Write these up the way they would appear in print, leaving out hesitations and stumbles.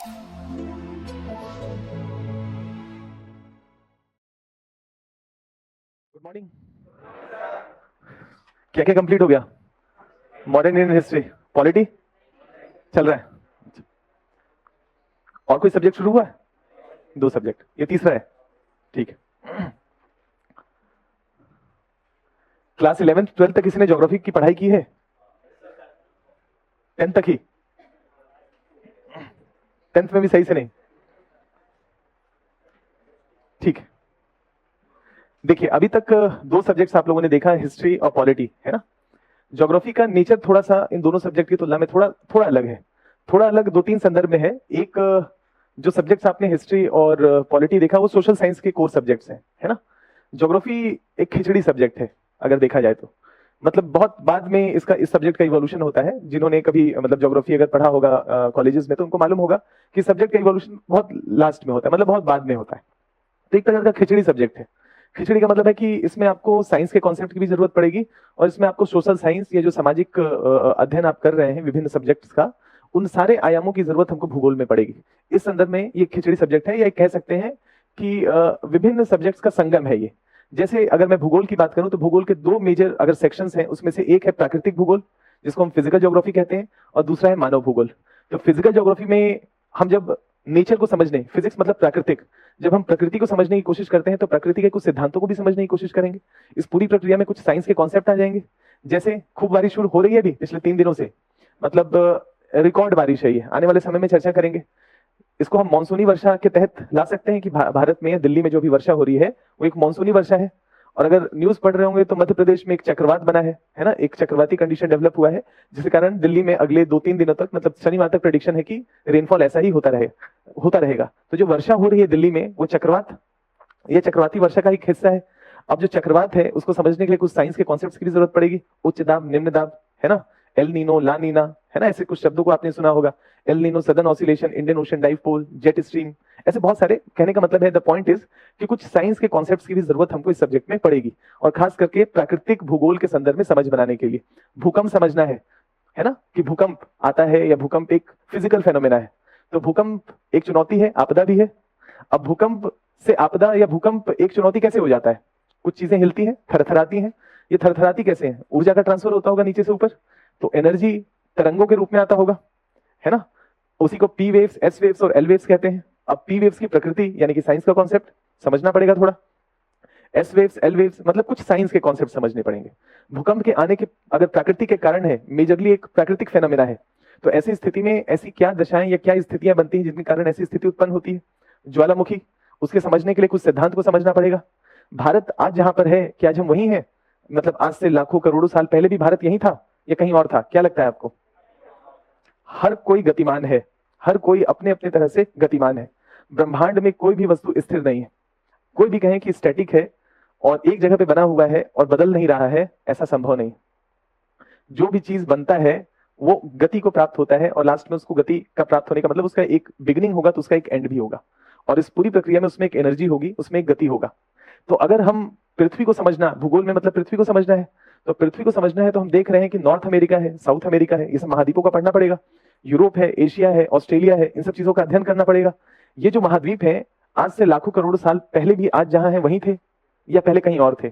Good morning. क्या क्या complete हो गया? मॉडर्न इंडियन हिस्ट्री, पॉलिटी चल रहा है। और कोई सब्जेक्ट शुरू हुआ है? 2 सब्जेक्ट, ये तीसरा है। ठीक है। क्लास 11th 12th तक किसी ने ज्योग्राफी की पढ़ाई की है? 10th तक ही? 10th में भी सही से नहीं? ठीक है। देखिए, अभी तक 2 सब्जेक्ट्स आप लोगों ने देखा, हिस्ट्री और पॉलिटी, है ना। ज्योग्राफी का नेचर थोड़ा सा इन दोनों सब्जेक्ट की तुलना में थोड़ा अलग है। थोड़ा अलग 2-3 संदर्भ में है। एक, जो सब्जेक्ट्स आपने हिस्ट्री और पॉलिटी देखा वो सोशल साइंस के कोर सब्जेक्ट्स हैं, है ना। ज्योग्राफी एक खिचड़ी सब्जेक्ट है अगर देखा जाए तो। मतलब बहुत बाद में इस सब्जेक्ट का इवोल्यूशन होता है। जिन्होंने कभी मतलब ज्योग्राफी अगर पढ़ा होगा कॉलेजेस में, तो उनको मालूम होगा कि सब्जेक्ट का इवोल्यूशन बहुत लास्ट में होता है, मतलब बहुत बाद में होता है। तो एक तरह का खिचड़ी सब्जेक्ट है। खिचड़ी का मतलब है कि इसमें आपको साइंस के कॉन्सेप्ट की भी जरूरत पड़ेगी, और इसमें आपको सोशल साइंस या जो सामाजिक अध्ययन आप कर रहे हैं विभिन्न सब्जेक्ट्स का, उन सारे आयामों की जरूरत हमको भूगोल में पड़ेगी। इस संदर्भ में ये खिचड़ी सब्जेक्ट है, या कह सकते हैं कि विभिन्न सब्जेक्ट्स का संगम है ये। जैसे अगर मैं भूगोल की बात करूं तो भूगोल के 2 मेजर अगर सेक्शंस हैं, उसमें से एक है प्राकृतिक भूगोल, जिसको हम फिजिकल ज्योग्राफी कहते हैं, और दूसरा है मानव भूगोल। तो फिजिकल ज्योग्राफी में हम जब नेचर को समझने, फिजिक्स मतलब प्राकृतिक, जब हम प्रकृति को समझने की कोशिश करते हैं तो प्रकृति के कुछ सिद्धांतों को भी समझने की कोशिश करेंगे। इस पूरी प्रक्रिया में कुछ साइंस के कॉन्सेप्ट आ जाएंगे। जैसे खूब बारिश शुरू हो रही है अभी पिछले 3 दिनों से, मतलब रिकॉर्ड बारिश है ये, आने वाले समय में चर्चा करेंगे। इसको हम मानसूनी वर्षा के तहत ला सकते हैं कि भारत में, दिल्ली में जो भी वर्षा हो रही है वो एक मानसूनी वर्षा है। और अगर न्यूज पढ़ रहे होंगे तो मध्य प्रदेश में एक चक्रवात बना है ना, एक चक्रवाती कंडीशन डेवलप हुआ है, जिसके कारण दिल्ली में अगले 2-3 दिनों तक, मतलब शनिवार तक प्रेडिक्शन है कि रेनफॉल ऐसा ही होता रहेगा। तो जो वर्षा हो रही है दिल्ली में, वो ये चक्रवाती वर्षा का एक हिस्सा है। अब जो चक्रवात है उसको समझने के लिए कुछ साइंस के कॉन्सेप्ट्स की भी जरूरत पड़ेगी। उच्च दाब, निम्न दाब, है ना, एल नीनो, ला नीना, है ना, ऐसे कुछ शब्दों को आपने सुना होगा। El Nino, southern oscillation, Indian ocean dipole, jet stream, ऐसे बहुत सारे। कहने का मतलब है, द पॉइंट इज कि कुछ साइंस के कॉन्सेप्ट्स की भी जरूरत हमको इस सब्जेक्ट में पड़ेगी, और खास करके प्राकृतिक भूगोल के संदर्भ में समझ बनाने के लिए। भूकंप समझना है ना, कि भूकंप आता है या भूकंप एक फिजिकल फेनोमेना है। तो भूकंप एक चुनौती है, आपदा भी है। अब भूकंप से आपदा या भूकंप एक चुनौती कैसे हो जाता है? कुछ चीजें हिलती हैं, थरथराती हैं। ये थरथराती कैसे है? ऊर्जा का ट्रांसफर होता होगा नीचे से ऊपर, तो एनर्जी तरंगों के रूप में आता होगा, है ना। उसी को पी वेव्स, एस वेव्स और एल वेव्स कहते हैं। अब पी वेव्स की प्रकृति यानी कि साइंस का कॉन्सेप्ट समझना पड़ेगा थोड़ा। एस वेव्स, एल वेव्स, मतलब कुछ साइंस के कॉन्सेप्ट समझने पड़ेंगे। भूकंप के आने के अगर प्राकृतिक के कारण है, मेजरली एक प्राकृतिक फेनोमेना है, तो ऐसी स्थिति में ऐसी क्या दशाएं या क्या स्थितियां बनती हैं जिनके कारण ऐसी स्थिति उत्पन्न होती है? ज्वालामुखी, उसके समझने के लिए कुछ सिद्धांत को समझना पड़ेगा। भारत आज जहां पर है, क्या आज हम वही हैं? मतलब आज से लाखों करोड़ों साल पहले भी भारत यही था या कहीं और था? क्या लगता है आपको? हर कोई गतिमान है, हर कोई अपने अपने तरह से गतिमान है। ब्रह्मांड में कोई भी वस्तु स्थिर नहीं है। कोई भी कहे कि स्टैटिक है और एक जगह पे बना हुआ है और बदल नहीं रहा है, ऐसा संभव नहीं। जो भी चीज बनता है वो गति को प्राप्त होता है, और लास्ट में उसको गति का प्राप्त होने का मतलब उसका एक बिगिनिंग होगा तो उसका एक एंड भी होगा, और इस पूरी प्रक्रिया में उसमें एक एनर्जी होगी, उसमें एक गति होगा। तो अगर हम पृथ्वी को समझना, भूगोल में मतलब पृथ्वी को समझना है, तो पृथ्वी को समझना है तो हम देख रहे हैं कि नॉर्थ अमेरिका है, साउथ अमेरिका है, ये सब महाद्वीपों का पढ़ना पड़ेगा। यूरोप है, एशिया है, ऑस्ट्रेलिया है, इन सब चीजों का अध्ययन करना पड़ेगा। ये जो महाद्वीप है, आज से लाखों करोड़ साल पहले भी आज जहां है वहीं थे, या पहले कहीं और थे?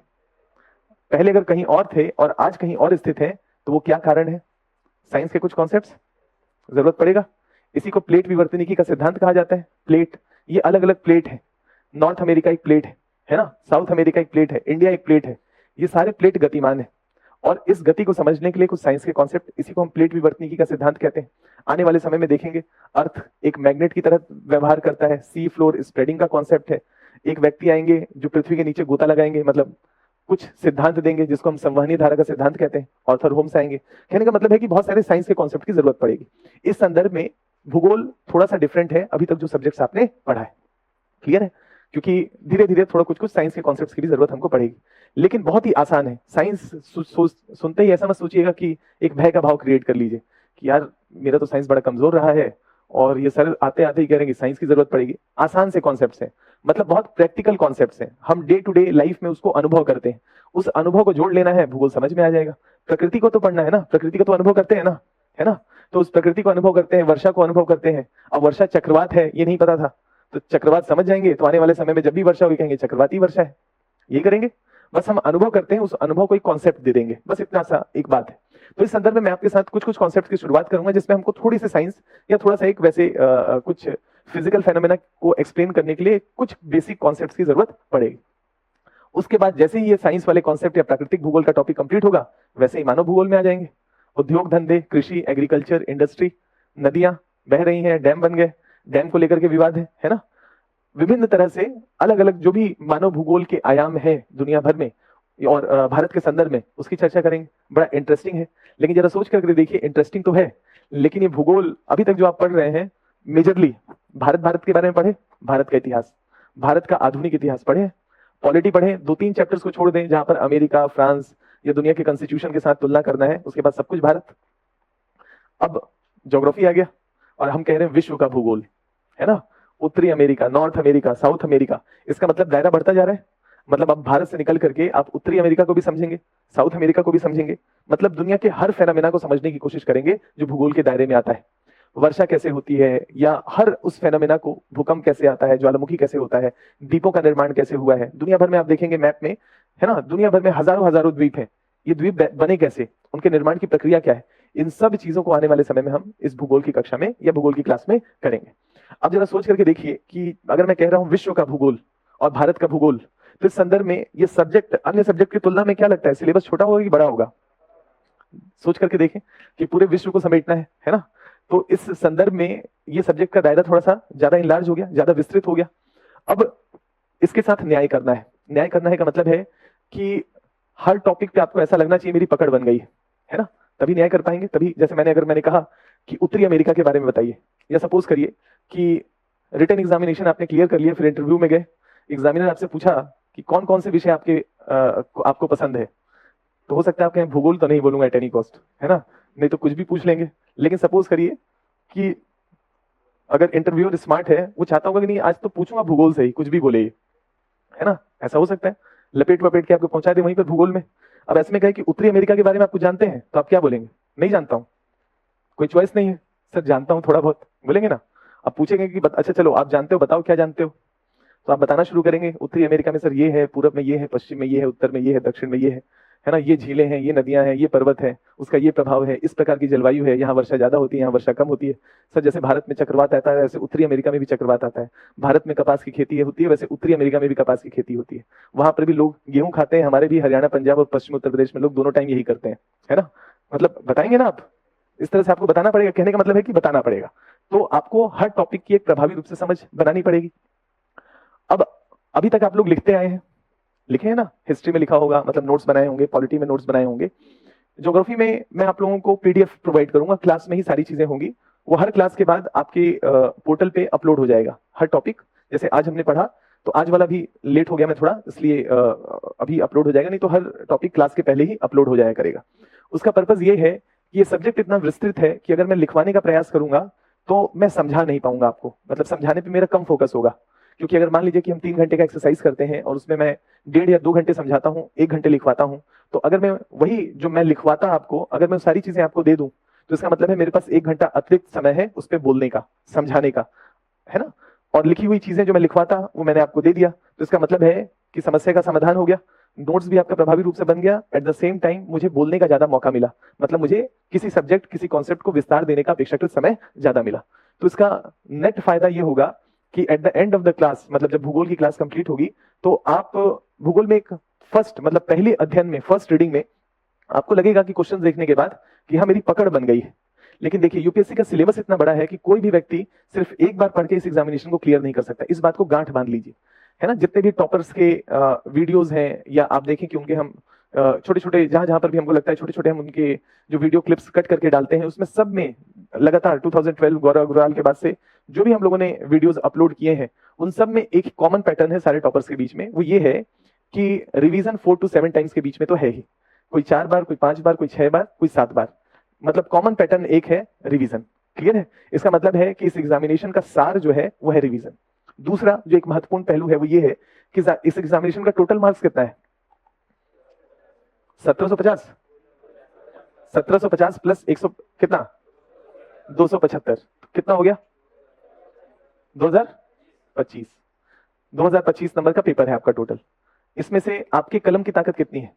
पहले अगर कहीं और थे और आज कहीं और स्थित है, तो वो क्या कारण है? साइंस के कुछ कॉन्सेप्ट्स जरूरत पड़ेगा। इसी को प्लेट विवर्तनिकी का सिद्धांत कहा जाता है। प्लेट, ये अलग अलग प्लेट है। नॉर्थ अमेरिका एक प्लेट है ना, साउथ अमेरिका एक प्लेट है, इंडिया एक प्लेट है। ये सारे प्लेट गतिमान है, और इस गति को समझने के लिए कुछ साइंस के कॉन्सेप्ट, इसी को हम प्लेट विवर्तनिकी का सिद्धांत कहते हैं। आने वाले समय में देखेंगे अर्थ एक मैग्नेट की तरह व्यवहार करता है। सी फ्लोर स्प्रेडिंग का कॉन्सेप्ट है। एक व्यक्ति आएंगे जो पृथ्वी के नीचे गोता लगाएंगे, मतलब कुछ सिद्धांत देंगे जिसको हम संवहनी धारा का सिद्धांत कहते हैं। ऑर्थर होम्स आएंगे। कहने का मतलब है कि बहुत सारे साइंस के कॉन्सेप्ट की जरूरत पड़ेगी। इस संदर्भ में भूगोल थोड़ा सा डिफरेंट है अभी तक जो सब्जेक्ट्स आपने पढ़ा है। क्लियर है? क्योंकि धीरे धीरे थोड़ा कुछ साइंस के कॉन्सेप्ट्स की भी जरूरत हमको पड़ेगी, लेकिन बहुत ही आसान है। साइंस सुनते ही ऐसा मत सोचिएगा कि एक भय का भाव क्रिएट कर लीजिए कि यार मेरा तो साइंस बड़ा कमजोर रहा है और ये सर आते आते ही कह रहे हैं कि साइंस की जरूरत पड़ेगी। आसान से कॉन्सेप्ट्स हैं, मतलब बहुत प्रैक्टिकल कॉन्सेप्ट्स हैं। हम डे टू डे लाइफ में उसको अनुभव करते हैं, उस अनुभव को जोड़ लेना है, भूगोल समझ में आ जाएगा। प्रकृति को तो पढ़ना है ना, प्रकृति का तो अनुभव करते हैं ना, है ना। तो उस प्रकृति को अनुभव करते हैं, वर्षा को अनुभव करते हैं। अब वर्षा चक्रवात है ये नहीं पता था, तो चक्रवात समझ जाएंगे, तो आने वाले समय में जब भी वर्षा होगी कहेंगे चक्रवाती वर्षा है, ये करेंगे। बस हम अनुभव करते हैं, उस अनुभव को एक कॉन्सेप्ट दे देंगे, बस इतना सा एक बात है। तो इस संदर्भ में मैं आपके साथ कुछ कुछ कॉन्सेप्ट की शुरुआत करूंगा, जिसमें हमको थोड़ी सी साइंस या थोड़ा सा एक वैसे कुछ फिजिकल फेनोमेना को एक्सप्लेन करने के लिए कुछ बेसिक कॉन्सेप्ट्स की जरूरत पड़ेगी। उसके बाद जैसे ही ये साइंस वाले कॉन्सेप्ट या प्राकृतिक भूगोल का टॉपिक कंप्लीट होगा, वैसे ही मानव भूगोल में आ जाएंगे। उद्योग धंधे, कृषि, एग्रीकल्चर, इंडस्ट्री, नदियां बह रही हैं, डैम बन गए, डैम को लेकर के विवाद है ना। विभिन्न तरह से अलग अलग जो भी मानव भूगोल के आयाम है दुनिया भर में और भारत के संदर्भ में, उसकी चर्चा करेंगे। बड़ा इंटरेस्टिंग है, लेकिन जरा सोच करके देखिए, इंटरेस्टिंग तो है, लेकिन ये भूगोल अभी तक जो आप पढ़ रहे हैं मेजरली भारत के बारे में पढ़े, भारत का इतिहास, भारत का आधुनिक इतिहास पढ़े, पॉलिटी पढ़े, 2-3 चैप्टर्स को छोड़ दें जहां पर अमेरिका, फ्रांस या दुनिया के कॉन्स्टिट्यूशन के साथ तुलना करना है, उसके बाद सब कुछ भारत। अब ज्योग्राफी आ गया और हम कह रहे हैं विश्व का भूगोल, है ना। उत्तरी America, north America, south America, इसका मतलब दायरा बढ़ता जा रहा है। मतलब अब भारत से निकल करके आप उत्तरी अमेरिका को भी समझेंगे, साउथ अमेरिका को भी समझेंगे, मतलब दुनिया के हर फेनोमेना को समझने की कोशिश करेंगे जो भूगोल के दायरे में आता है। वर्षा कैसे होती है, या हर उस फेनोमेना को, भूकंप कैसे आता है, ज्वालामुखी कैसे होता है, द्वीपों का निर्माण कैसे हुआ है। दुनिया भर में आप देखेंगे मैप में, है ना, दुनिया भर में हजारों हजारों द्वीप हैं, ये द्वीप बने कैसे, उनके निर्माण की प्रक्रिया क्या है, इन सब चीजों को आने वाले समय में हम इस भूगोल की कक्षा में या भूगोल की क्लास में करेंगे। अब जरा सोच करके देखिए कि अगर मैं कह रहा हूं विश्व का भूगोल और भारत का भूगोल, तो इस संदर्भ में ये सब्जेक्ट अन्य सब्जेक्ट की तुलना में क्या लगता है, सिलेबस छोटा होगा कि बड़ा होगा? सोच करके देखें कि पूरे विश्व को समेटना है ना। तो इस संदर्भ में ये सब्जेक्ट का दायरा थोड़ा सा ज्यादा इनलार्ज हो गया, ज्यादा विस्तृत हो गया। अब इसके साथ न्याय करना है। न्याय करना है का मतलब है कि हर टॉपिक पे आपको ऐसा लगना चाहिए मेरी पकड़ बन गई है ना, तभी न्याय कर पाएंगे। तभी जैसे मैंने कहा कि उत्तरी अमेरिका के बारे में बताइए, या सपोज करिए कि रिटन एग्जामिनेशन आपने क्लियर कर लिया, फिर इंटरव्यू में गए, एग्जामिनर आपसे पूछा कि कौन कौन से विषय आपको पसंद है, तो हो सकता है आप कहें भूगोल तो नहीं बोलूंगा एट एनी कॉस्ट, है ना, नहीं तो कुछ भी पूछ लेंगे। लेकिन सपोज करिए कि अगर इंटरव्यूअर स्मार्ट है, वो चाहता होगा कि नहीं आज तो पूछूंगा भूगोल से ही, कुछ भी बोले, है ना, ऐसा हो सकता है, लपेट वपेट के आपको पहुंचा दे वहीं पर भूगोल में। अब ऐसे में कहे कि उत्तरी अमेरिका के बारे में आप कुछ जानते हैं, तो आप क्या बोलेंगे? नहीं जानता हूं, कोई चॉइस नहीं है सर, जानता हूं थोड़ा बहुत, बोलेंगे ना। अब पूछेंगे कि अच्छा चलो आप जानते हो, बताओ क्या जानते हो, तो आप बताना शुरू करेंगे उत्तरी अमेरिका में सर ये है, पूरब में ये है, पश्चिम में ये है, उत्तर में ये है, दक्षिण में ये है ना, ये झीलें हैं, ये नदियां हैं, ये पर्वत है, उसका ये प्रभाव है, इस प्रकार की जलवायु है, यहाँ वर्षा ज्यादा होती है, यहाँ वर्षा कम होती है। सर जैसे भारत में चक्रवात आता है, वैसे उत्तरी अमेरिका में भी चक्रवात आता है। भारत में कपास की खेती होती है, वैसे उत्तरी अमेरिका में भी कपास की खेती होती है। वहां पर भी लोग गेहूं खाते हैं, हमारे भी हरियाणा, पंजाब और पश्चिम उत्तर प्रदेश में लोग दोनों टाइम यही करते हैं, है ना। मतलब बताएंगे ना आप, इस तरह से आपको बताना पड़ेगा, कहने का मतलब है कि बताना पड़ेगा। तो आपको हर टॉपिक की एक प्रभावी रूप से समझ बनानी पड़ेगी। अब अभी तक आप लोग लिखते आए हैं, लिखे हैं ना, हिस्ट्री में लिखा होगा, मतलब नोट्स बनाए होंगे, पॉलिटी में नोट्स बनाए होंगे, ज्योग्राफी में मैं आप लोगों को पीडीएफ प्रोवाइड करूंगा, क्लास में ही सारी चीजें होंगी, वो हर क्लास के बाद आपके पोर्टल पे अपलोड हो जाएगा हर टॉपिक। जैसे आज हमने पढ़ा, तो आज वाला भी लेट हो गया मैं थोड़ा, इसलिए अभी अपलोड हो जाएगा, नहीं तो हर टॉपिक क्लास के पहले ही अपलोड हो जाया करेगा। उसका पर्पज ये है कि ये सब्जेक्ट इतना विस्तृत है कि अगर मैं लिखवाने का प्रयास करूंगा तो मैं समझा नहीं पाऊंगा आपको, मतलब समझाने पे मेरा कम फोकस होगा। क्योंकि अगर मान लीजिए कि हम 3 घंटे का एक्सरसाइज करते हैं और उसमें मैं 1.5 या 2 घंटे समझाता हूँ, 1 घंटे लिखवाता हूँ, तो अगर मैं वही जो मैं लिखवाता आपको, अगर मैं सारी चीजें आपको दे दूं, तो इसका मतलब है मेरे पास 1 घंटा अतिरिक्त समय है उस पर बोलने का, समझाने का, है ना। और लिखी हुई चीजें जो मैं लिखवाता वो मैंने आपको दे दिया, तो इसका मतलब है कि समस्या का समाधान हो गया, नोट्स भी आपका प्रभावी रूप से बन गया, एट द सेम टाइम मुझे बोलने का ज्यादा मौका मिला, मतलब मुझे किसी सब्जेक्ट, किसी कॉन्सेप्ट को विस्तार देने का अपेक्षाकृत समय ज्यादा मिला। तो इसका नेट फायदा ये होगा कि at the end of the class, मतलब जब भूगोल की क्लास कंप्लीट होगी, तो आप भूगोल में एक फर्स्ट, मतलब पहले अध्ययन में, फर्स्ट रीडिंग में आपको लगेगा कि क्वेश्चन देखने के बाद कि हाँ मेरी पकड़ बन गई है। लेकिन देखिए यूपीएससी का सिलेबस इतना बड़ा है कि कोई भी व्यक्ति सिर्फ एक बार पढ़ के इस एग्जामिनेशन को क्लियर नहीं कर सकता, इस बात को गांठ बांध लीजिए, है ना। जितने भी टॉपर्स के वीडियोस हैं, या आप देखें कि उनके हम छोटे छोटे, जहां जहां पर भी हमको लगता है छोटे छोटे, हम उनके जो वीडियो क्लिप्स कट करके डालते हैं, उसमें सब में लगातार 2012 गौरव अग्रवाल के बाद से जो भी हम लोगों ने वीडियोस अपलोड किए हैं, उन सब में एक कॉमन पैटर्न है सारे टॉपर्स के बीच में, वो ये है कि रिवीजन 4 to 7 टाइम्स के बीच में तो है ही, कोई 4 बार, कोई 5 बार, कोई 6 बार, कोई 7 बार, मतलब कॉमन पैटर्न एक है, रिवीजन। क्लियर है? इसका मतलब है कि इस एग्जामिनेशन का सार जो है वो है रिवीजन। दूसरा जो एक महत्वपूर्ण पहलू है वो ये है कि इस एग्जामिनेशन का टोटल मार्क्स कितना है? 1750 प्लस 100 कितना, 275, कितना हो गया? 2025। 2025 नंबर का पेपर है आपका टोटल। इसमें से आपके कलम की ताकत कितनी है?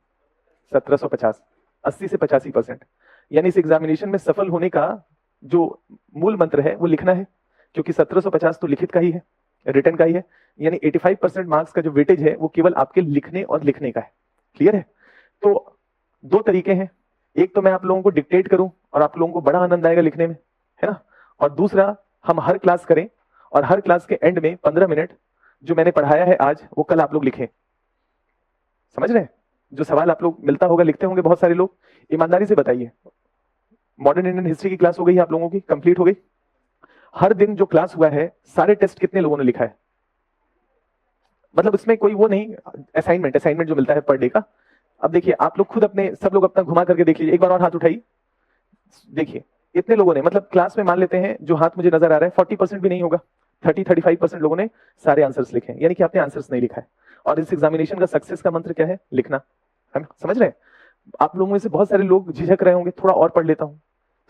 1750, 80 से 85%। यानी इस एग्जामिनेशन में सफल होने का जो मूल मंत्र है वो लिखना है, क्योंकि 1750 तो लिखित का ही है, रिटन का ही है। यानी 85% मार्क्स का जो वेटेज है वो केवल आपके लिखने और लिखने का है। क्लियर है? तो दो तरीके हैं, एक तो मैं आप लोगों को डिक्टेट करूं और आप लोगों को बड़ा आनंद आएगा लिखने में, है ना, और दूसरा हम हर क्लास करें और हर क्लास के एंड में 15 मिनट जो मैंने पढ़ाया है आज वो कल आप लोग लिखें। समझ रहे हैं? जो सवाल आप लोग मिलता होगा लिखते होंगे बहुत सारे लोग, ईमानदारी से बताइए। मॉडर्न इंडियन हिस्ट्री की क्लास हो गई है आप लोगों की, कंप्लीट हो गई। हर दिन जो क्लास हुआ है सारे टेस्ट कितने लोगों ने लिखा है? मतलब इसमें कोई वो नहीं, असाइनमेंट जो मिलता है पर डे का। अब देखिए आप लोग खुद अपने, सब लोग अपना घुमा करके देख लीजिए, एक बार और हाथ उठाइए। देखिए इतने लोगों ने, मतलब क्लास में मान लेते हैं जो हाथ मुझे नजर आ रहा है 40% भी नहीं होगा, 30-35% लोगों ने सारे आंसर्स लिखे हैं, यानी कि आपने आंसर्स नहीं लिखा है। और इस एग्जामिनेशन का सक्सेस का मंत्र क्या है? लिखना। हम समझ रहे हैं? आप लोगों में से बहुत सारे लोग झिझक रहे होंगे, थोड़ा और पढ़ लेता हूँ,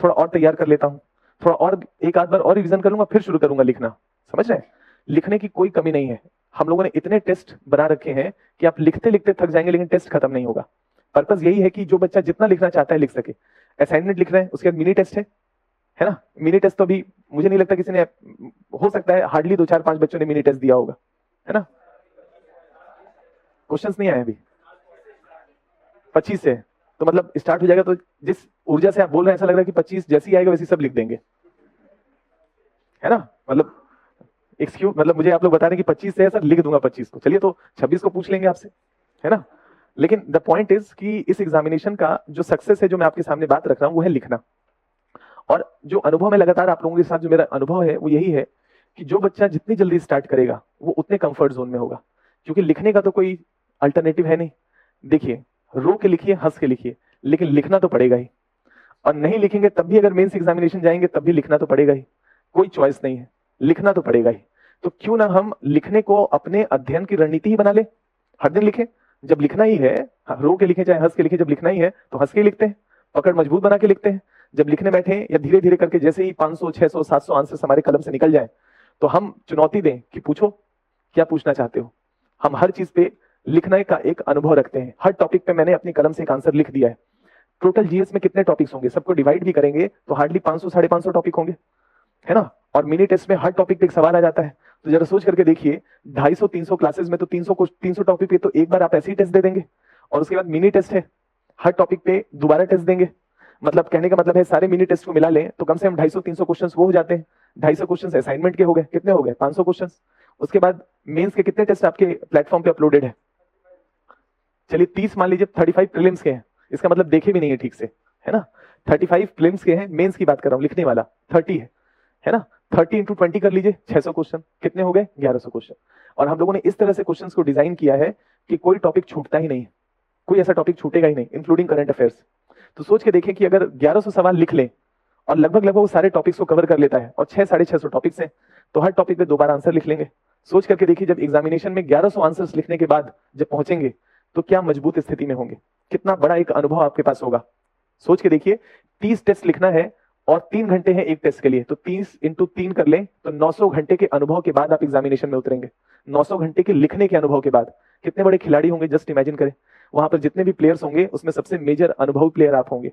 थोड़ा और तैयार कर लेता हूँ, थोड़ा और एक आध बार और रिवीजन कर लूंगा, फिर शुरू करूंगा लिखना। समझ रहे हैं? लिखने की कोई कमी नहीं है। हम लोगों ने इतने टेस्ट बना रखे हैं कि आप लिखते लिखते थक जाएंगे लेकिन टेस्ट खत्म नहीं होगा। पर्पस यही है कि जो बच्चा जितना लिखना चाहता है लिख सके। असाइनमेंट लिख रहे हैं, उसके बाद मिनी टेस्ट है ना। मिनी टेस्ट तो अभी मुझे नहीं लगता किसी ने, हो सकता है हार्डली 2-4-5 बच्चों ने मिनी टेस्ट दिया होगा, है ना। क्वेश्चंस नहीं आए अभी, 25 से तो मतलब स्टार्ट हो जाएगा। तो जिस ऊर्जा से आप बोल रहे हैं ऐसा लग रहा है कि 25 जैसे ही आएगा वैसे सब लिख देंगे, है ना। मतलब एक्सक्यूज, मतलब मुझे आप लोग बता रहे हैं कि 25 से है सर, लिख दूंगा 25 को, चलिए तो 26 को पूछ लेंगे आपसे, है ना। लेकिन द पॉइंट इज कि इस एग्जामिनेशन का जो सक्सेस है, जो मैं आपके सामने बात रख रहा हूं, वो है लिखना। और जो अनुभव में लगातार आप लोगों के साथ जो मेरा अनुभव है वो यही है कि जो बच्चा जितनी जल्दी स्टार्ट करेगा वो उतने कंफर्ट जोन में होगा, क्योंकि लिखने का तो कोई अल्टरनेटिव है नहीं। देखिए रो के लिखिए, हंस के लिखिए, लेकिन लिखना तो पड़ेगा ही। और नहीं लिखेंगे तब भी, अगर मेंस एग्जामिनेशन जाएंगे तब भी लिखना तो पड़ेगा ही, कोई चॉइस नहीं है, लिखना तो पड़ेगा ही। तो क्यों ना हम लिखने को अपने अध्ययन की रणनीति ही बना ले, हर दिन लिखें। जब लिखना ही है, रो के लिखे चाहे हंस के लिखे, जब लिखना ही है तो हंस के ही लिखते हैं, पकड़ मजबूत बना के लिखते हैं। जब लिखने बैठे या धीरे धीरे करके जैसे ही 500, 600, 700 आंसर्स हमारे कलम से निकल जाए तो हम चुनौती दें कि पूछो क्या पूछना चाहते हो। हम हर चीज पे लिखने का एक अनुभव रखते हैं। हर टॉपिक पे मैंने अपनी कलम से एक आंसर लिख दिया है। टोटल जीएस में कितने टॉपिक्स होंगे, सबको डिवाइड भी करेंगे तो हार्डली 500, 550 टॉपिक होंगे, है ना। और मिनी टेस्ट में हर टॉपिक पे एक सवाल आ जाता है। तो जरा सोच करके देखिए, 250-300 क्लासेस में तो 300 टॉपिक पे तो एक बार आप ऐसे ही टेस्ट दे देंगे, और उसके बाद मिनी टेस्ट है, हर टॉपिक पे दोबारा टेस्ट देंगे। मतलब कहने का मतलब है सारे मिनी टेस्ट को मिला लें तो कम से कम 250-300 क्वेश्चन वो हो जाते हैं। 250 क्वेश्चन असाइनमेंट के हो गए, कितने हो गए? 500 क्वेश्चन। उसके बाद मेंस के कितने टेस्ट आपके प्लेटफॉर्म पे अपलोडेड है? चलिए 30 मान लीजिए, 35 प्रीलिम्स के हैं, इसका मतलब देखे भी नहीं है ठीक से, है ना। 35 प्रीलिम्स के हैं, मेंस की बात कर रहा हूँ, लिखने वाला 30 है ना। 30 इंटू 20 कर लीजिए, 600 क्वेश्चन, कितने हो गए? 1100 क्वेश्चन। और हम लोगों ने इस तरह से क्वेश्चन को डिजाइन किया है कि कोई टॉपिक छूटता ही नहीं, कोई ऐसा टॉपिक छूटेगा ही नहीं, इंक्लूडिंग करंट अफेयर्स। तो सोच के देखें कि अगर 1100 सवाल लिख लें और लगभग वो सारे टॉपिक्स को कवर कर लेता है, और 600-650 टॉपिक्स हैं, तो हर टॉपिक पे 2 बार आंसर लिख लेंगे। सोच करके देखिए, जब एग्जामिनेशन में 1100 आंसर्स लिखने के बाद जब पहुंचेंगे तो क्या मजबूत स्थिति में होंगे, कितना बड़ा एक अनुभव आपके पास होगा। सोच के देखिए, 30 टेस्ट लिखना है और 3 घंटे हैं एक टेस्ट के लिए, तो 30 इंटू 3 कर लें तो 900 घंटे के अनुभव के बाद आप एग्जामिनेशन में उतरेंगे। 900 घंटे के लिखने के अनुभव के बाद कितने बड़े खिलाड़ी होंगे, जस्ट इमेजिन करें। वहां पर जितने भी प्लेयर्स होंगे उसमें सबसे मेजर अनुभवी प्लेयर आप होंगे।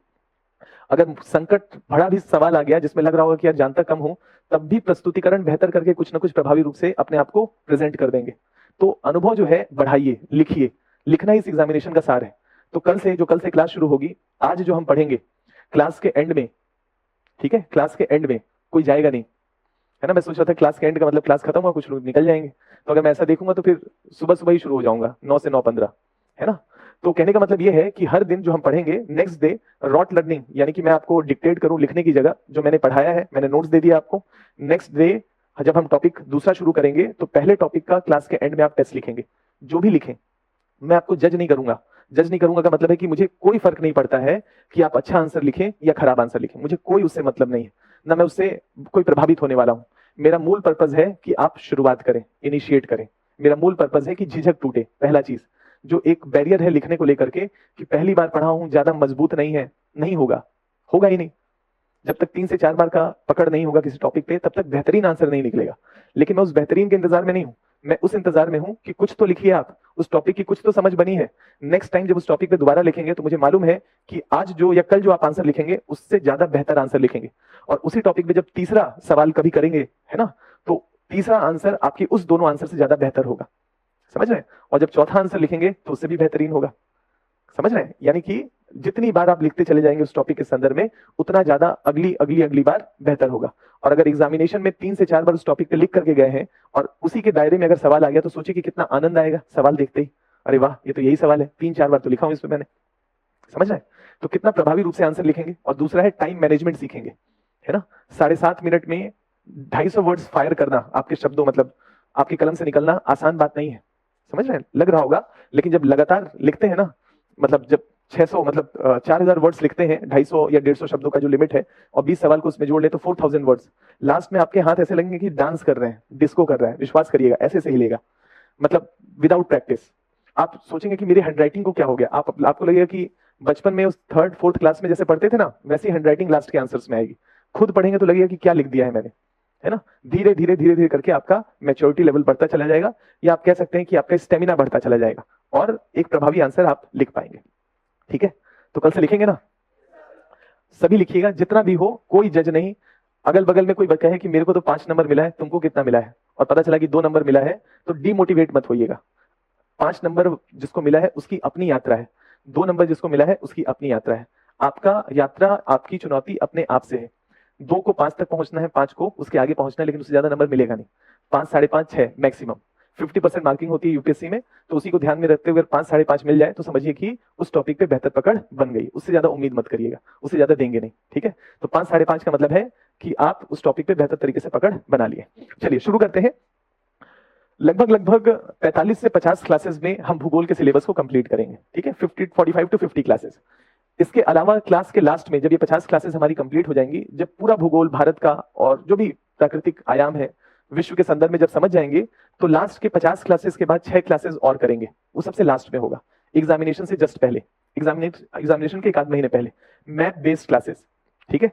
अगर संकट भरा भी सवाल आ गया जिसमें लग रहा होगा कि यार जानता कम हूं, तब भी प्रस्तुतिकरण बेहतर करके कुछ ना कुछ प्रभावी रूप से अपने आप को प्रेजेंट कर देंगे। तो अनुभव जो है बढ़ाइए, लिखिए, लिखना ही इस एग्जामिनेशन का सार है। तो कल से क्लास शुरू होगी, आज जो हम पढ़ेंगे क्लास के एंड में, ठीक है, क्लास के एंड में कोई जाएगा नहीं, है ना। मैं सोच रहा था क्लास के एंड का मतलब क्लास खत्म हुआ कुछ लोग निकल जाएंगे, तो अगर मैं ऐसा देखूंगा तो फिर सुबह सुबह ही शुरू हो जाऊंगा, 9 से 9:15, है ना। तो कहने का मतलब ये है कि हर दिन जो हम पढ़ेंगे, नेक्स्ट डे रॉट लर्निंग, यानी कि मैं आपको डिक्टेट करूं लिखने की जगह, जो मैंने पढ़ाया है मैंने नोट्स दे दिया आपको। नेक्स्ट डे जब हम टॉपिक दूसरा शुरू करेंगे तो पहले टॉपिक का क्लास के एंड में आप टेस्ट लिखेंगे। जो भी लिखें मैं आपको जज नहीं करूंगा। जज नहीं करूंगा का मतलब है कि मुझे कोई फर्क नहीं पड़ता है कि आप अच्छा आंसर लिखें या खराब आंसर लिखें, मुझे कोई उससे मतलब नहीं है, ना मैं उससे कोई प्रभावित होने वाला हूं। मेरा मूल पर्पज है कि आप शुरुआत करें, इनिशिएट करें। मेरा मूल पर्पज है कि झिझक टूटे। पहला चीज जो एक बैरियर है लिखने को लेकर के कि पहली बार पढ़ा हूं, ज्यादा मजबूत नहीं है, नहीं होगा, होगा ही नहीं। जब तक 3 से 4 बार का पकड़ नहीं होगा किसी टॉपिक पे, तब तक बेहतरीन आंसर नहीं निकलेगा। लेकिन मैं उस बेहतरीन के इंतजार में नहीं हूं, मैं उस इंतजार में हूं कि कुछ तो लिखिए आप, उस टॉपिक की कुछ तो समझ बनी है। नेक्स्ट टाइम जब उस टॉपिक पे दोबारा लिखेंगे तो मुझे मालूम है कि आज जो या कल जो आप आंसर लिखेंगे उससे ज्यादा बेहतर आंसर लिखेंगे। और उसी टॉपिक पे जब तीसरा सवाल कभी करेंगे, है ना, तो तीसरा आंसर आपके उस दोनों आंसर से ज्यादा बेहतर होगा। समझ रहे हैं? और जब चौथा आंसर लिखेंगे तो उससे भी बेहतरीन होगा। समझ रहे हैं? यानी कि जितनी बार आप लिखते चले जाएंगे उस टॉपिक के संदर्भ में, उतना ज्यादा अगली अगली अगली बार बेहतर होगा। और अगर एग्जामिनेशन में 3 से 4 बार उस टॉपिक पे लिख करके गए हैं और उसी के दायरे में अगर सवाल आ गया, तो सोचिए कि कितना आनंद आएगा सवाल देखते ही। अरे वाह, ये तो यही सवाल है, 3-4 बार तो लिखा हूं इसमें मैंने। समझ रहे हैं? तो कितना प्रभावी रूप से आंसर लिखेंगे। और दूसरा है टाइम मैनेजमेंट सीखेंगे, है ना। 7.5 मिनट में 250 वर्ड्स फायर करना, आपके शब्दों मतलब आपकी कलम से निकलना आसान बात नहीं है। समझ रहे हैं? लग रहा होगा, लेकिन जब लगातार लिखते हैं ना, मतलब जब 600 मतलब 4000 वर्ड्स लिखते हैं, 250 या 150 शब्दों का जो लिमिट है, और 20 सवाल को उसमें जोड़ ले तो 4000 वर्ड्स। लास्ट में आपके हाथ ऐसे लगेंगे कि डांस कर रहे हैं, डिस्को कर रहे हैं। विश्वास करिएगा, ऐसे से हिलेगा, मतलब विदाउट प्रैक्टिस। आप सोचेंगे कि मेरी हैंडराइटिंग को क्या हो गया। आपको लगेगा कि बचपन में उस 3rd-4th क्लास में जैसे पढ़ते थे ना, वैसी हैंडराइटिंग लास्ट के आंसर्स में आएगी। खुद पढ़ेंगे तो लगेगा कि क्या लिख दिया है मैंने, है ना। धीरे धीरे धीरे धीरे करके आपका मैच्योरिटी लेवल बढ़ता चला जाएगा, या आप कह सकते हैं कि आपका स्टेमिना बढ़ता चला जाएगा, और एक प्रभावी आंसर आप लिख पाएंगे। ठीक है, तो कल से लिखेंगे ना, सभी लिखिएगा, जितना भी हो, कोई जज नहीं। अगल बगल में कोई कहे कि मेरे को तो 5 नंबर मिला है, तुमको कितना मिला है, और पता चला कि 2 नंबर मिला है, तो डिमोटिवेट मत होइएगा। 5 नंबर जिसको मिला है उसकी अपनी यात्रा है, 2 नंबर जिसको मिला है उसकी अपनी यात्रा है। आपका यात्रा, आपकी चुनौती अपने आप से है। 2 को 5 तक पहुंचना है, 5 को उसके आगे पहुंचना है, लेकिन उससे ज्यादा नंबर मिलेगा नहीं। 5, 5.5, 6 मैक्सिमम। 50% मार्किंग होती है यूपीएससी में, तो उसी को ध्यान में रखते हुए 5, 5.5 मिल जाए तो समझिए कि उस टॉपिक पे बेहतर पकड़ बन गई। उससे ज्यादा उम्मीद मत करिएगा, उससे ज्यादा देंगे नहीं। ठीक है, तो 5, 5.5 का मतलब है कि आप उस टॉपिक पे बेहतर तरीके से पकड़ बना लिए। चलिए शुरू करते हैं। लगभग 45 से 50 क्लासेस में हम भूगोल के सिलेबस को कंप्लीट करेंगे। ठीक है, 45 टू 50 क्लासेस। इसके अलावा क्लास के लास्ट में जब ये 50 क्लासेस हमारी कंप्लीट हो जाएंगी, जब पूरा भूगोल भारत का और जो भी प्राकृतिक आयाम है विश्व के संदर्भ में जब समझ जाएंगे, तो लास्ट के 50 क्लासेस के बाद 6 क्लासेस और करेंगे। वो सबसे लास्ट में होगा, एग्जामिनेशन से जस्ट पहले, एग्जामिनेशन के 1 महीने पहले, मैप बेस्ड क्लासेस। ठीक है,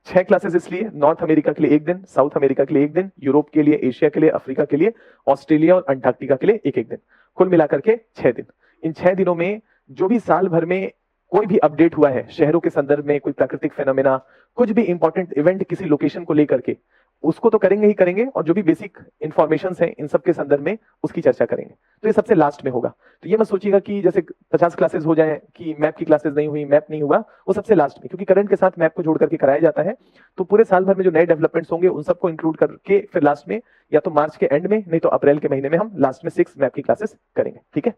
6 क्लासेस इसलिए, नॉर्थ अमेरिका के लिए 1 दिन, साउथ अमेरिका के लिए 1 दिन, यूरोप के लिए, एशिया के लिए, अफ्रीका के लिए, ऑस्ट्रेलिया और अंटार्कटिका के लिए 1 दिन, कुल मिलाकर के 6 दिन। इन 6 दिनों में जो भी साल भर में कोई भी अपडेट हुआ है शहरों के संदर्भ में, कोई प्राकृतिक फेनोमेना, कुछ भी इंपॉर्टेंट इवेंट किसी लोकेशन को लेकर के, उसको तो करेंगे ही करेंगे, और जो भी बेसिक इंफॉर्मेशन है इन सब के संदर्भ में उसकी चर्चा करेंगे। तो ये सबसे लास्ट में होगा। तो ये मत सोचिएगा कि जैसे 50 क्लासेस हो जाए कि मैप की क्लासेस नहीं हुई, मैप नहीं हुआ, वो सबसे लास्ट में, क्योंकि करंट के साथ मैप को जोड़ करके कराया जाता है। तो पूरे साल भर में जो नए डेवलपमेंट्स होंगे उन सबको इंक्लूड करके फिर लास्ट में, या तो मार्च के एंड में, नहीं तो अप्रैल के महीने में हम लास्ट में 6 मैप की क्लासेस करेंगे। ठीक है,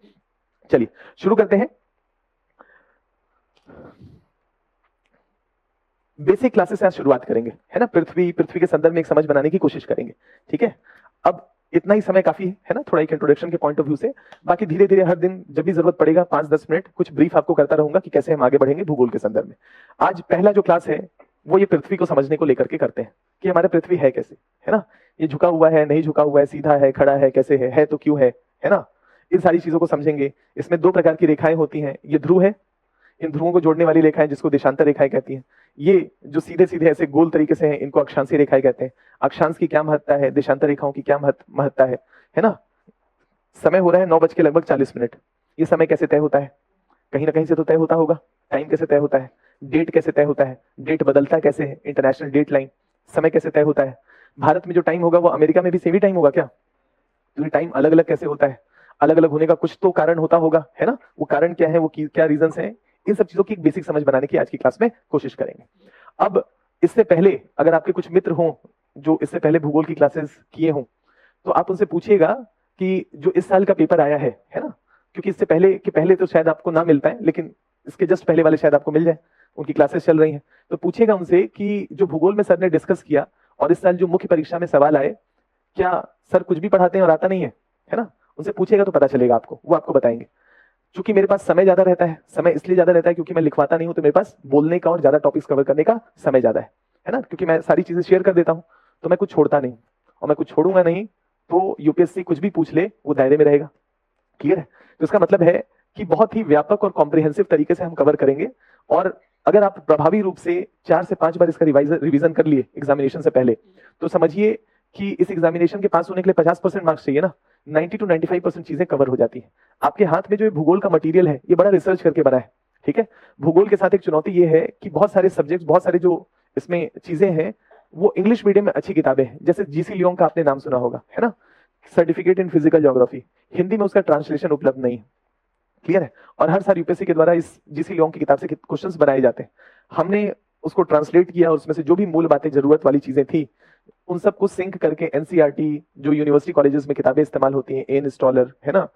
चलिए शुरू करते हैं। बेसिक क्लासेस से आज शुरुआत करेंगे, है ना। पृथ्वी के संदर्भ में एक समझ बनाने की कोशिश करेंगे। ठीक है, अब इतना ही समय काफी है ना, थोड़ा एक इंट्रोडक्शन के पॉइंट ऑफ व्यू से। बाकी धीरे धीरे हर दिन जब भी जरूरत पड़ेगा 5-10 मिनट कुछ ब्रीफ आपको करता रहूंगा कि कैसे हम आगे बढ़ेंगे भूगोल के संदर्भ में। आज पहला जो क्लास है वो ये पृथ्वी को समझने को लेकर के करते हैं कि हमारा पृथ्वी है कैसे, है ना। ये झुका हुआ है, नहीं झुका हुआ है, सीधा है, खड़ा है, कैसे है तो क्यों है ना। इन सारी चीजों को समझेंगे। इसमें 2 प्रकार की रेखाएं होती हैं, ये ध्रुव है, इन ध्रुवों को जोड़ने वाली रेखाएं जिसको देशांतर रेखाएं कहती हैं। ये जो सीधे सीधे ऐसे गोल तरीके से हैं, इनको अक्षांशीय रेखाएं कहते हैं। अक्षांश की क्या महत्ता है, देशांतर रेखाओं की क्या महत्ता है ना। समय हो रहा है 9 बज के लगभग 40 मिनट। ये समय कैसे तय होता है, कहीं ना कहीं से तो तय होता होगा। टाइम कैसे तय होता है, डेट कैसे तय होता है, डेट बदलता कैसे है, इंटरनेशनल डेट लाइन, समय कैसे तय होता है। भारत में जो टाइम होगा वो अमेरिका में भी सेम ही टाइम होगा क्या, तो ये टाइम अलग अलग कैसे होता है। अलग अलग होने का कुछ तो कारण होता होगा, है ना। वो कारण क्या है, वो क्या रीजंस हैं, इन सब चीजों की एक बेसिक समझ बनाने की आज की क्लास में कोशिश करेंगे। अब इससे पहले अगर आपके कुछ मित्र हों जो इससे पहले भूगोल की क्लासेस किए हों, तो आप उनसे पूछिएगा कि जो इस साल का पेपर आया है ना, क्योंकि इससे पहले कि पहले तो शायद आपको ना मिल पाए, लेकिन इसके जस्ट पहले वाले शायद आपको मिल जाए, उनकी क्लासेस चल रही हैं। तो पूछिएगा उनसे कि जो भूगोल में सर ने डिस्कस किया और इस साल जो मुख्य परीक्षा में सवाल आए, क्या सर कुछ भी पढ़ाते हैं और आता नहीं है ना। उनसे पूछेगा तो पता चलेगा आपको, वो आपको बताएंगे। क्योंकि मेरे पास समय ज्यादा रहता है, समय इसलिए ज्यादा रहता है क्योंकि मैं लिखवाता नहीं हूं, तो मेरे पास बोलने का और ज्यादा टॉपिक्स कवर करने का समय ज्यादा है ना। क्योंकि मैं सारी चीजें शेयर कर देता हूं, तो मैं कुछ छोड़ता नहीं, और मैं कुछ छोड़ूंगा नहीं तो यूपीएससी कुछ भी पूछ ले वो दायरे में रहेगा। क्लियर है। तो इसका मतलब है कि बहुत ही व्यापक और कॉम्प्रिहेंसिव तरीके से हम कवर करेंगे। और अगर आप प्रभावी रूप से 4 से 5 बार इसका रिवीजन कर लिए एग्जामिनेशन से पहले, तो समझिए कि इस एग्जामिनेशन के पास होने के लिए 50% मार्क्स चाहिए ना, 90 to 95% चीजें कवर हो जाती है। आपके हाथ में जो ये भूगोल का मटेरियल है, ये बड़ा रिसर्च करके बना है, ठीक है। भूगोल के साथ एक चुनौती ये है कि बहुत सारे सब्जेक्ट्स, बहुत सारे जो इसमें चीजें हैं, वो इंग्लिश मीडियम में अच्छी किताबें हैं, जैसे जीसी लियोंग का आपने नाम सुना होगा, है ना, certificate in physical geography. Hindi में उसका ट्रांसलेशन उपलब्ध नहीं है, क्लियर है। और हर साल यूपीएससी के द्वारा इस जीसी लियोंग की किताब से क्वेश्चंस बनाए जाते हैं। हमने उसको ट्रांसलेट किया और उसमें से जो भी मूल बातें, जरूरत वाली चीजें थी, उन सबको सिंक करके एनसीईआरटी, जो यूनिवर्सिटी कॉलेजेस में किताबें इस्तेमाल होती हैं, एन स्टॉलर, है ना,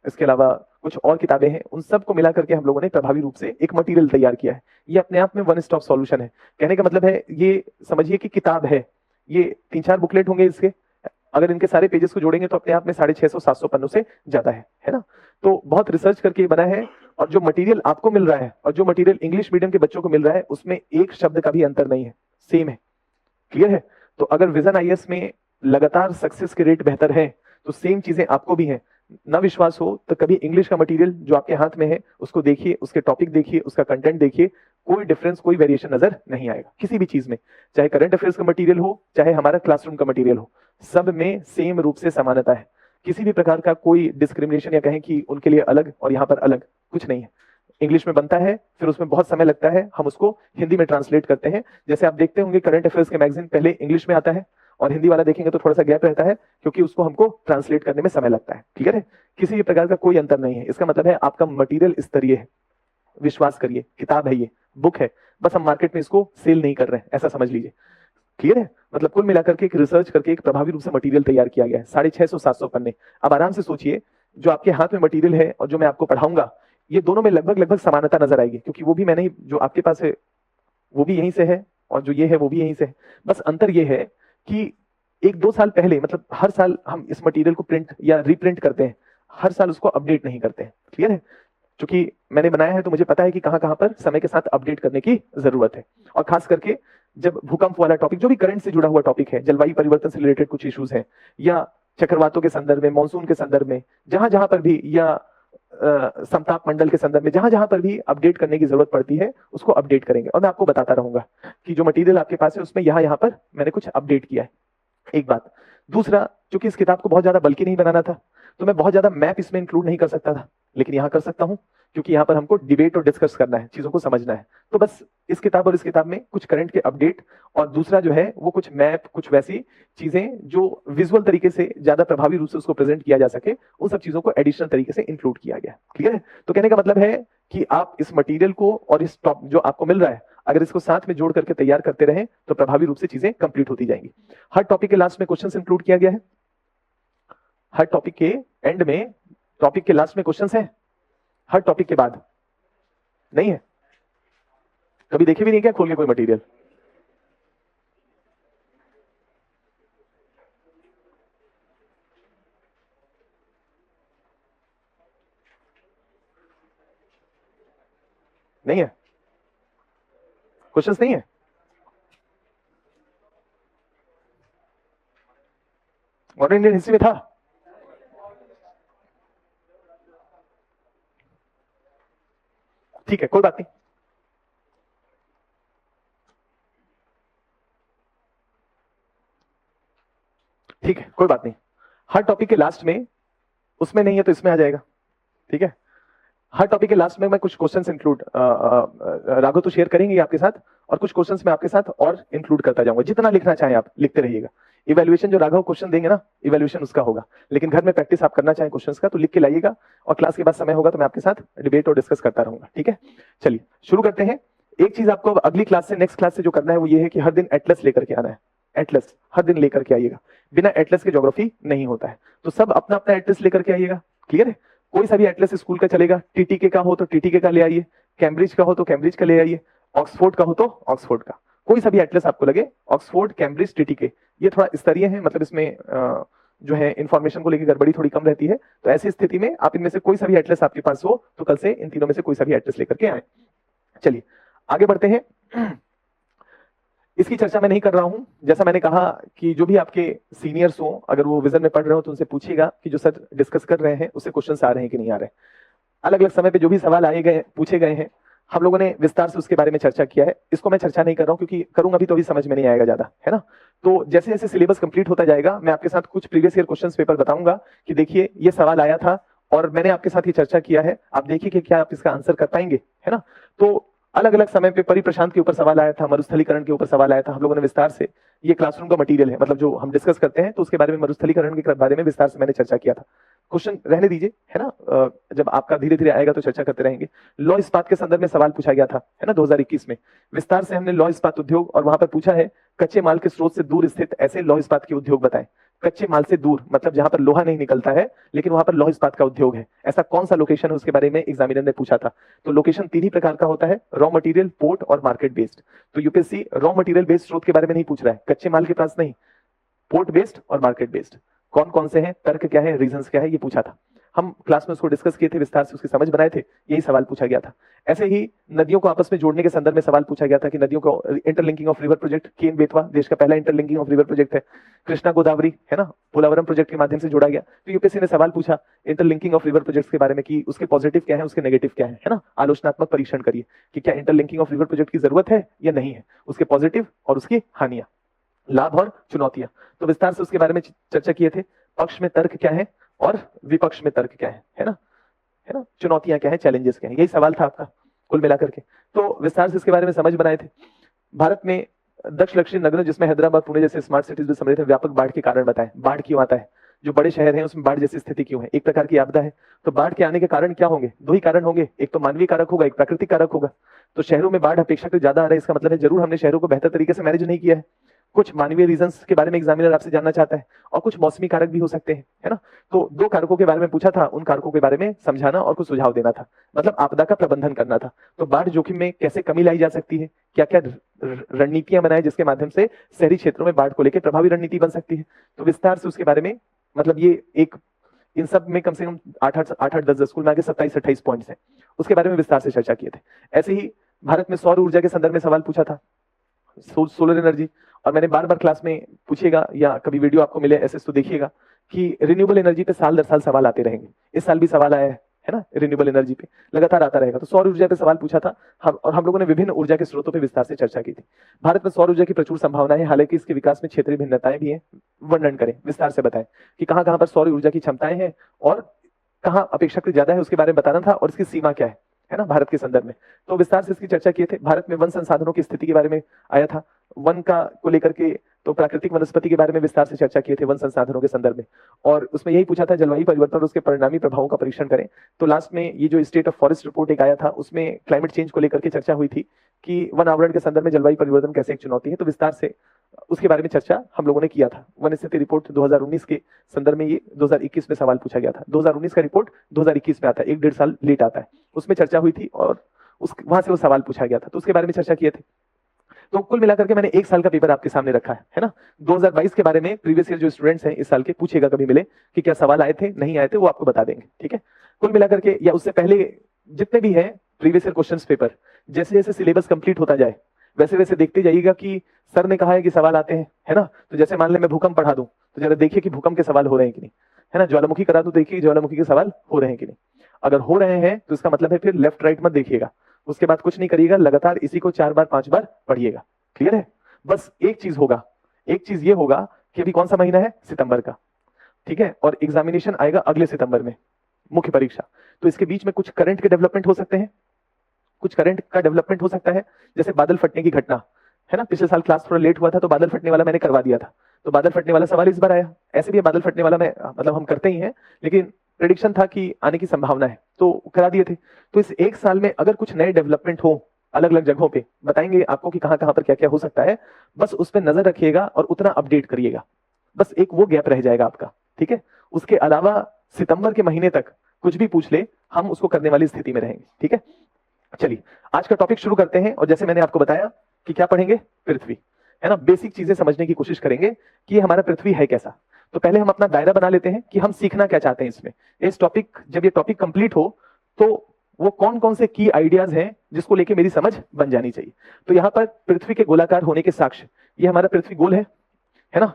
इसके अलावा कुछ और किताबें हैं, उन सबको मिला करके हम लोगों ने प्रभावी रूप से एक मटेरियल तैयार किया है। ये अपने आप में वन स्टॉप सॉल्यूशन है। कहने का मतलब है, ये समझिए कि किताब है, ये 3-4 बुकलेट होंगे इसके, अगर इनके सारे पेजेस को जोड़ेंगे तो अपने आप में 650-700 पन्नों से ज्यादा है ना। तो बहुत रिसर्च करके बना है, और जो मटेरियल आपको मिल रहा है और जो मटेरियल इंग्लिश मीडियम के बच्चों को मिल रहा है, उसमें एक शब्द का भी अंतर नहीं है, सेम है, क्लियर है। तो अगर विजन आईएएस में लगातार सक्सेस के रेट बेहतर है, तो सेम चीजें आपको भी हैं। ना विश्वास हो तो कभी इंग्लिश का मटेरियल जो आपके हाथ में है उसको देखिए, उसके टॉपिक देखिए, उसका कंटेंट देखिए, कोई डिफरेंस, कोई वेरिएशन नजर नहीं आएगा किसी भी चीज में। चाहे करंट अफेयर्स का मटेरियल हो, चाहे हमारा क्लासरूम का मटेरियल हो, सब में सेम रूप से समानता है। किसी भी प्रकार का कोई डिस्क्रिमिनेशन या कहें कि उनके लिए अलग और यहाँ पर अलग, कुछ नहीं है। इंग्लिश में बनता है, फिर उसमें बहुत समय लगता है, हम उसको हिंदी में ट्रांसलेट करते हैं। जैसे आप देखते होंगे करंट अफेयर्स के मैगजीन पहले इंग्लिश में आता है, और हिंदी वाला देखेंगे तो थोड़ा सा गैप रहता है, क्योंकि उसको हमको ट्रांसलेट करने में समय लगता है, क्लियर है। किसी भी प्रकार का कोई अंतर नहीं है। इसका मतलब है आपका मटेरियल स्तरीय है, विश्वास करिए, किताब है, ये बुक है, बस हम मार्केट में इसको सेल नहीं कर रहे हैं, ऐसा समझ लीजिए, क्लियर है। मतलब कुल मिलाकर के एक रिसर्च करके एक प्रभावी रूप से मटेरियल तैयार किया गया है, 650-700 पन्ने। अब आराम से सोचिए, जो आपके हाथ में मटेरियल है और जो मैं आपको पढ़ाऊंगा, ये दोनों में लगभग समानता नजर आएगी, क्योंकि वो भी मैंने, जो आपके पास है वो भी यहीं से है, और जो ये है वो भी यहीं से है। बस अंतर ये है कि 1-2 साल पहले, मतलब हर साल हम इस मटेरियल को प्रिंट या रीप्रिंट करते हैं, हर साल उसको अपडेट नहीं करते हैं, क्लियर है। क्योंकि मैंने बनाया है तो मुझे पता है कि कहां कहां पर समय के साथ अपडेट करने की जरूरत है। और खास करके जब भूकंप वाला टॉपिक, जो भी करंट से जुड़ा हुआ टॉपिक है, जलवायु परिवर्तन से रिलेटेड कुछ इश्यूज हैं, या चक्रवातों के संदर्भ में, मानसून के संदर्भ में, जहां जहां पर भी, या समताप मंडल के संदर्भ में, जहां जहां पर भी अपडेट करने की जरूरत पड़ती है, उसको अपडेट करेंगे। और मैं आपको बताता रहूंगा कि जो मटेरियल आपके पास है उसमें यहाँ पर मैंने कुछ अपडेट किया है, एक बात। दूसरा, क्योंकि इस किताब को बहुत ज्यादा बल्कि नहीं बनाना था, तो मैं बहुत ज्यादा मैप इसमें इंक्लूड नहीं कर सकता था, लेकिन यहाँ कर सकता हूँ, क्योंकि यहाँ पर हमको डिबेट और डिस्कस करना है, चीजों को समझना है। तो बस इस किताब और इस किताब में कुछ करंट के अपडेट, और दूसरा जो है वो कुछ मैप, कुछ वैसी चीजें जो विजुअल तरीके से ज्यादा प्रभावी रूप से उसको प्रेजेंट किया जा सके, उन सब चीजों को एडिशनल तरीके से इंक्लूड किया गया, क्लियर है। तो कहने का मतलब है कि आप इस मटेरियल को और इस टॉप जो आपको मिल रहा है, अगर इसको साथ में जोड़ करके तैयार करते रहें तो प्रभावी रूप से चीजें कंप्लीट होती जाएंगी। हर टॉपिक के लास्ट में क्वेश्चंस इंक्लूड किया गया है, हर टॉपिक के एंड में, टॉपिक के लास्ट में क्वेश्चंस हैं, हर टॉपिक के बाद नहीं है। कभी देखे भी नहीं क्या खोल के कोई मटेरियल? नहीं है, क्वेश्चंस नहीं है। मॉडर्न इंडियन हिस्ट्री में था, ठीक है, कोई बात नहीं। ठीक है, कोई बात नहीं। हर टॉपिक के लास्ट में, उसमें नहीं है तो इसमें आ जाएगा, ठीक है। हर टॉपिक के लास्ट में मैं कुछ क्वेश्चंस इंक्लूड, राघव तो शेयर करेंगे आपके साथ, और कुछ क्वेश्चंस मैं आपके साथ और इंक्लूड करता जाऊंगा। जितना लिखना चाहें आप लिखते रहिएगा। इवैल्यूएशन जो राघव क्वेश्चन देंगे ना, इवैल्यूएशन उसका होगा, लेकिन घर में प्रैक्टिस आप करना चाहें क्वेश्चंस का तो लिख के लाइएगा, और क्लास के बाद समय होगा तो मैं आपके साथ डिबेट और डिस्कस करता रहूंगा, ठीक है। चलिए शुरू करते हैं। एक चीज आपको अगली क्लास से, नेक्स्ट क्लास से जो करना है वो ये है कि हर दिन एटलस लेकर के आना है। एटलस हर दिन लेकर के आइएगा, बिना एटलस के ज्योग्राफी नहीं होता है, तो सब अपना अपना एटलस लेकर के आइएगा, क्लियर है। कोई सा भी एटलस स्कूल का चलेगा, टीटीके का हो तो टीटीके का ले आइए, कैम्ब्रिज का हो तो कैम्ब्रिज का ले आइए, ऑक्सफोर्ड का हो तो ऑक्सफोर्ड का, कोई सा भी एटलस आपको लगे, ऑक्सफोर्ड, कैम्ब्रिज, टीटीके, ये थोड़ा स्तरीय है, मतलब इसमें जो है इंफॉर्मेशन को लेकर गड़बड़ी थोड़ी कम रहती है। तो ऐसी स्थिति में आप इनमें से कोई सा भी एटलस आपके पास हो तो कल से इन तीनों में से कोई सा भी एटलस लेकर के आए। चलिए आगे बढ़ते हैं। इसकी चर्चा मैं नहीं कर रहा हूं, जैसा मैंने कहा कि जो भी आपके सीनियर्स हो, अगर वो विजन में पढ़ रहे हो तो उनसे पूछिएगा कि जो सर डिस्कस कर रहे हैं उससे क्वेश्चन आ रहे हैं कि नहीं आ रहे। अलग अलग समय पे जो भी सवाल आए गए, पूछे गए हैं, हम लोगों ने विस्तार से उसके बारे में चर्चा किया है। इसको मैं चर्चा नहीं कर रहा हूं क्योंकि करूंगा भी तो अभी समझ में नहीं आएगा ज्यादा, है ना। तो जैसे जैसे सिलेबस कंप्लीट होता जाएगा मैं आपके साथ कुछ प्रीवियस ईयर क्वेश्चंस पेपर बताऊंगा कि देखिए ये सवाल आया था और मैंने आपके साथ ये चर्चा किया है, आप देखिए कि क्या आप इसका आंसर कर पाएंगे, है ना। तो अलग अलग समय पे परिप्रशांत के ऊपर सवाल आया था, मरुस्थलीकरण के ऊपर सवाल आया था, हम लोगों ने विस्तार से, ये क्लासरूम का मटेरियल है, मतलब जो हम डिस्कस करते हैं तो उसके बारे में, मरुस्थलीकरण के बारे में विस्तार से मैंने चर्चा किया था। क्वेश्चन रहने दीजिए, है ना, जब आपका धीरे धीरे आएगा तो चर्चा करते रहेंगे। लौह इस्पात के संदर्भ में सवाल पूछा गया था, है ना, 2021 में विस्तार से हमने लौह इस्पात उद्योग, और वहां पर पूछा है कच्चे माल के स्रोत से दूर स्थित ऐसे लौह इस्पात के उद्योग बताएं। कच्चे माल से दूर मतलब जहां पर लोहा नहीं निकलता है लेकिन वहां पर लौह इस्पात का उद्योग है, ऐसा कौन सा लोकेशन है, उसके बारे में एग्जामिनर ने पूछा था। तो लोकेशन तीन ही प्रकार का होता है, रॉ मटेरियल, पोर्ट और मार्केट बेस्ड। तो यूपीएससी रॉ मटेरियल बेस्ड स्रोत के बारे में नहीं पूछ रहा है, कच्चे माल के पास नहीं, पोर्ट बेस्ड और मार्केट बेस्ड कौन कौन से हैं, तर्क क्या है, रीजंस क्या है, ये पूछा था। हम क्लास में उसको डिस्कस किए थे, विस्तार से उसकी समझ बनाए थे, यही सवाल पूछा गया था। ऐसे ही नदियों को आपस में जोड़ने के संदर्भ में सवाल पूछा गया था कि नदियों को interlinking of river project, Ken Betwa देश का पहला इंटरलिंकिंग ऑफ रिवर प्रोजेक्ट है, कृष्णा गोदावरी, है ना, पोलावरम प्रोजेक्ट के माध्यम से जोड़ा गया। तो यूपीएससी ने सवाल पूछा इंटरलिंकिंग ऑफ रिवर प्रोजेक्ट्स के बारे में कि उसके पॉजिटिव क्या है, उसके नेगेटिव क्या है ना, आलोचनात्मक परीक्षण करिए कि क्या इंटरलिंकिंग ऑफ रिवर प्रोजेक्ट की जरूरत है या नहीं है, उसके पॉजिटिव और उसकी हानियां, लाभ और चुनौतियां। तो विस्तार से उसके बारे में चर्चा किए थे, पक्ष में तर्क क्या है और विपक्ष में तर्क क्या है ना, है ना, चुनौतियां क्या है, चैलेंजेस क्या है, यही सवाल था आपका कुल मिलाकर के। तो विस्तार से इसके बारे में समझ बनाए थे। भारत में दक्षिण दक्षिण नगरों जिसमें हैदराबाद, पुणे जैसे स्मार्ट सिटीज भी सम्मिलित है, व्यापक बाढ़ के कारण बताएं। बाढ़ क्यों आता है, जो बड़े शहर हैं उसमें बाढ़ जैसी स्थिति क्यों है, एक प्रकार की आपदा है। तो बाढ़ के आने के कारण क्या होंगे, दो ही कारण होंगे, एक तो मानवीय कारक होगा, एक प्राकृतिक कारक होगा। तो शहरों में बाढ़ अपेक्षाकृत ज्यादा आ रहा है, इसका मतलब है जरूर हमने शहरों को बेहतर तरीके से मैनेज नहीं किया है। कुछ मानवीय रीजंस के बारे में एग्जामिनर आपसे जानना चाहता है, और कुछ मौसमी कारक भी हो सकते हैं, है ना। तो दो कारकों के बारे में पूछा था, उन कारकों के बारे में समझाना और कुछ सुझाव देना था, मतलब आपदा का प्रबंधन करना था। तो बाढ़ जोखिम में कैसे कमी लाई जा सकती है, क्या क्या रणनीतियां बनाए जिसके माध्यम से शहरी क्षेत्रों में बाढ़ को लेकर प्रभावी रणनीति बन सकती है। तो विस्तार से उसके बारे में, मतलब ये एक, इन सब में कम से कम 8-10 स्कूल में आगे 27-28 पॉइंट्स हैं, उसके बारे में विस्तार से चर्चा किए थे। ऐसे ही भारत में सौर ऊर्जा के संदर्भ में सवाल पूछा था, सोलर एनर्जी, और मैंने बार बार क्लास में पूछेगा या कभी वीडियो आपको मिले ऐसे तो देखिएगा कि रिन्यूएबल एनर्जी पे साल दर साल सवाल आते रहेंगे। इस साल भी सवाल आया है ना, रिन्यूएबल एनर्जी पे लगातार आता रहेगा। तो सौर ऊर्जा पे सवाल पूछा था और हम लोगों ने विभिन्न ऊर्जा के स्रोतों पे विस्तार से चर्चा की थी। भारत में सौर ऊर्जा की प्रचुर संभावनाएं है, हालांकि इसके विकास में क्षेत्रीय भिन्नताएं भी हैं। वर्णन करें, विस्तार से बताएं कि कहां कहां पर सौर ऊर्जा की क्षमताएं हैं और कहां अपेक्षाकृत ज्यादा है, उसके बारे में बताना था, और इसकी सीमा क्या है ना, भारत के संदर्भ में। तो विस्तार से इसकी चर्चा किए थे। भारत में वन संसाधनों की स्थिति के बारे में आया था, वन का को लेकर के, तो प्राकृतिक वनस्पति के बारे में विस्तार से चर्चा किए थे वन संसाधनों के संदर्भ में, और उसमें यही पूछा था जलवायु परिवर्तन और उसके परिणामी प्रभावों का परीक्षण करें। तो लास्ट में ये जो स्टेट ऑफ फॉरेस्ट रिपोर्ट एक आया था, उसमें क्लाइमेट चेंज को लेकर के चर्चा हुई थी कि वन आवरण के संदर्भ में जलवायु परिवर्तन कैसे एक चुनौती है। तो विस्तार से उसके बारे में चर्चा हम लोगों ने किया था। वन स्थिति रिपोर्ट 2019 के संदर्भ में ये 2021 में सवाल पूछा गया था। 2019 का रिपोर्ट 2021 में आता है, 1-1.5 साल लेट आता है, उसमें चर्चा हुई थी और वहां से वो सवाल पूछा गया था, तो उसके बारे में चर्चा किए थे। तो कुल मिलाकर के मैंने एक साल का पेपर आपके सामने रखा है ना। 2022 के बारे में प्रीवियस ईयर जो स्टूडेंट्स हैं इस साल के, पूछेगा कभी मिले कि क्या सवाल आए थे, नहीं आए थे, वो आपको बता देंगे, ठीक है। कुल मिलाकर के या उससे पहले जितने भी हैं प्रीवियस ईयर क्वेश्चंस पेपर, जैसे जैसे सिलेबस कंप्लीट होता जाए वैसे वैसे देखते जाइएगा कि सर ने कहा है कि सवाल आते हैं, है ना। तो जैसे मान ले मैं भूकंप पढ़ा दूं तो जरा देखिए कि भूकंप के सवाल हो रहे हैं कि नहीं, है ना। ज्वालामुखी करा दूं, देखिए ज्वालामुखी के सवाल हो रहे हैं कि नहीं। अगर हो रहे हैं तो इसका मतलब है फिर लेफ्ट राइट मत देखिएगा, उसके बाद कुछ नहीं करिएगा, लगातार इसी को 4 बार 5 बार पढ़िएगा। क्लियर है। बस एक चीज होगा, एक चीज ये होगा कि अभी कौन सा महीना है, सितंबर का, ठीक है, और एग्जामिनेशन आएगा अगले सितंबर में, मुख्य परीक्षा। तो इसके बीच में कुछ करंट के डेवलपमेंट हो सकते हैं, कुछ करंट का डेवलपमेंट हो सकता है, जैसे बादल फटने की घटना, है ना। पिछले साल क्लास थोड़ा लेट हुआ था तो बादल फटने वाला मैंने करवा दिया था, तो बादल फटने वाला सवाल इस बार आया। ऐसे भी बादल फटने वाला मैं, मतलब हम करते ही हैं, लेकिन प्रेडिक्शन था कि आने की संभावना है तो करा दिए थे। तो इस एक साल में अगर कुछ नए डेवलपमेंट हो अलग अलग जगहों पे, बताएंगे आपको कि कहां कहां पर क्या क्या हो सकता है, बस उस पर नजर रखिएगा और उतना अपडेट करिएगा। बस एक वो गैप रह जाएगा आपका, ठीक है। उसके अलावा सितंबर के महीने तक कुछ भी पूछ ले हम उसको करने वाली स्थिति में रहेंगे, ठीक है। चलिए आज का टॉपिक शुरू करते हैं, और जैसे मैंने आपको बताया कि क्या पढ़ेंगे, पृथ्वी, है ना। बेसिक चीजें समझने की कोशिश करेंगे कि ये हमारा पृथ्वी है कैसा। तो पहले हम अपना दायरा बना लेते हैं कि हम सीखना क्या चाहते हैं इसमें। इस टॉपिक, जब ये टॉपिक कंप्लीट हो तो वो कौन कौन से की आइडियाज हैं जिसको लेके मेरी समझ बन जानी चाहिए। तो यहाँ पर पृथ्वी के गोलाकार होने के साक्ष्य, ये हमारा पृथ्वी गोल है ना।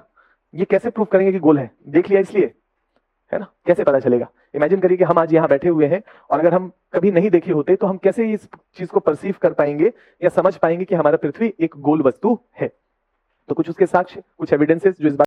ये कैसे प्रूव करेंगे कि गोल है, देख लिया इसलिए, है ना? कैसे पता चलेगा? इमेजिन करिए कि हम आज यहाँ बैठे हुए हैं और अगर हम कभी नहीं देखे होते तो हम कैसे इस चीज को परसीव कर पाएंगे या समझ पाएंगे कि हमारा पृथ्वी एक गोल वस्तु है? तो कुछ उसके साक्ष्य, कुछ एविडेंसेस जो इस बात